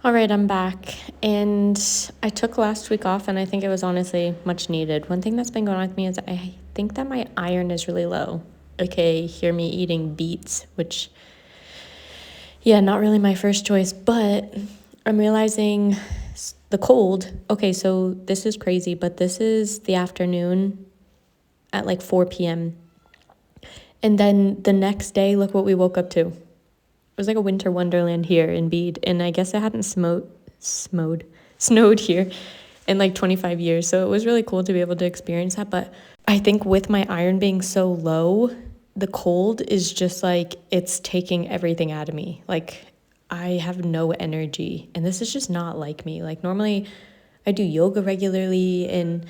All right, I'm back. And I took last week off, and I think it was honestly much needed. One thing that's been going on with me is I think that my iron is really low. Okay, hear me eating beets, which, yeah, not really my first choice, but I'm realizing the cold. Okay, so this is crazy, but this is the afternoon at like 4 p.m. And then the next day, look what we woke up to. It was like a winter wonderland here in Bede, and I guess it hadn't snowed here in like 25 years, so it was really cool to be able to experience that. But I think with my iron being so low, the cold is just like it's taking everything out of me. Like I have no energy, and this is just not like me. Like normally I do yoga regularly and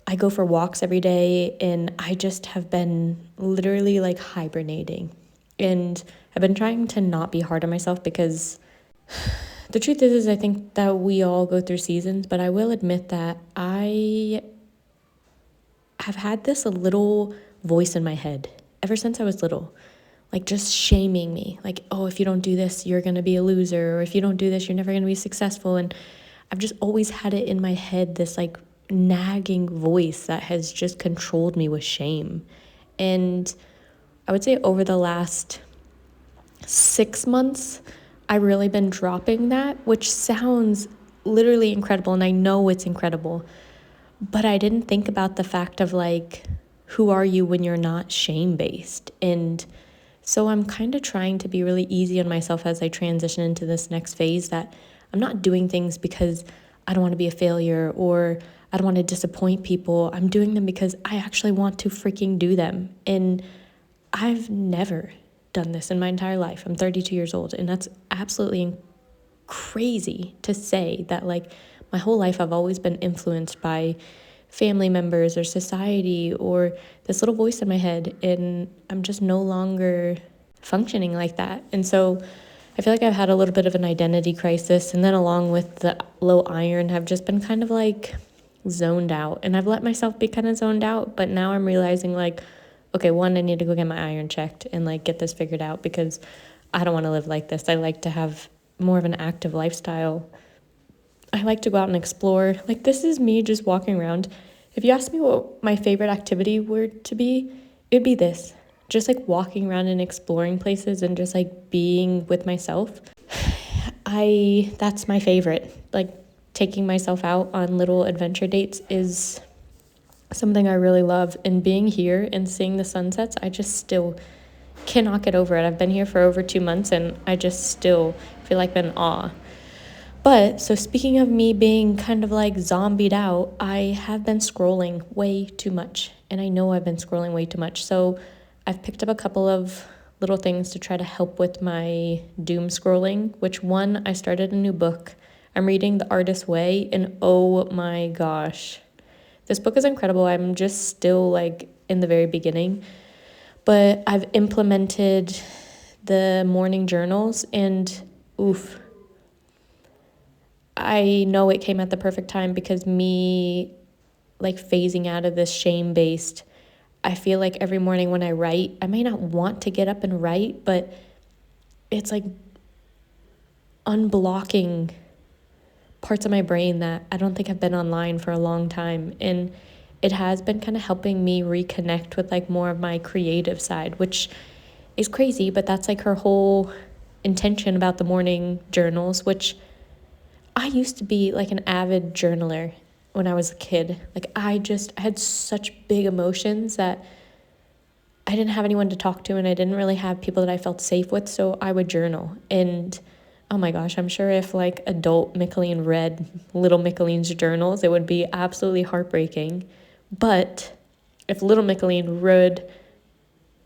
I go for walks every day, and I just have been literally like hibernating. And I've been trying to not be hard on myself because the truth is I think that we all go through seasons, but I will admit that I have had this little voice in my head ever since I was little, like just shaming me. Like, oh, if you don't do this, you're going to be a loser. Or if you don't do this, you're never going to be successful. And I've just always had it in my head, this like nagging voice that has just controlled me with shame. And I would say over the last 6 months, I've really been dropping that, which sounds literally incredible. And I know it's incredible. But I didn't think about the fact of like, who are you when you're not shame-based? And so I'm kind of trying to be really easy on myself as I transition into this next phase, that I'm not doing things because I don't want to be a failure or I don't want to disappoint people. I'm doing them because I actually want to freaking do them. And I've never done this in my entire life. I'm 32 years old, and that's absolutely crazy to say that like my whole life I've always been influenced by family members or society or this little voice in my head, and I'm just no longer functioning like that. And so I feel like I've had a little bit of an identity crisis, and then along with the low iron, I've just been kind of like zoned out, and I've let myself be kind of zoned out. But now I'm realizing like, okay, one, I need to go get my iron checked and like get this figured out, because I don't want to live like this. I like to have more of an active lifestyle. I like to go out and explore. Like, this is me just walking around. If you asked me what my favorite activity were to be, it'd be this. Just like walking around and exploring places and just like being with myself. That's my favorite. Like, taking myself out on little adventure dates is something I really love. And being here and seeing the sunsets, I just still cannot get over it. I've been here for over 2 months, and I just still feel like I'm in awe. But so speaking of me being kind of like zombied out, I have been scrolling way too much. And I know I've been scrolling way too much. So I've picked up a couple of little things to try to help with my doom scrolling, which one, I started a new book. I'm reading The Artist's Way, and oh my gosh, this book is incredible. I'm just still like in the very beginning, but I've implemented the morning journals, and oof, I know it came at the perfect time, because me like phasing out of this shame-based, I feel like every morning when I write, I may not want to get up and write, but it's like unblocking parts of my brain that I don't think have been online for a long time. And it has been kind of helping me reconnect with like more of my creative side, which is crazy, but that's like her whole intention about the morning journals, which I used to be like an avid journaler when I was a kid. Like I had such big emotions that I didn't have anyone to talk to, and I didn't really have people that I felt safe with, so I would journal. And oh my gosh, I'm sure if like adult Michelene read little Michelene's journals, it would be absolutely heartbreaking. But if little Michelene read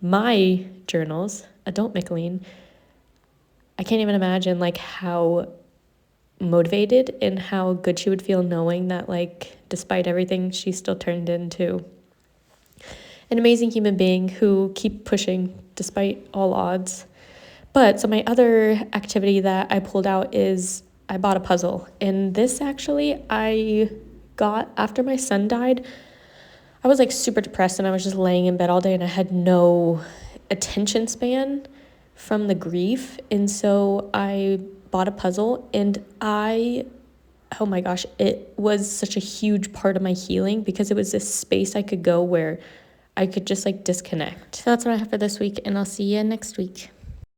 my journals, adult Michelene, I can't even imagine like how motivated and how good she would feel knowing that like despite everything, she still turned into an amazing human being who keep pushing despite all odds. But so my other activity that I pulled out is I bought a puzzle. And this actually I got after my son died. I was like super depressed, and I was just laying in bed all day, and I had no attention span from the grief. And so I bought a puzzle, and oh my gosh, it was such a huge part of my healing because it was this space I could go where I could just like disconnect. So that's what I have for this week, and I'll see you next week.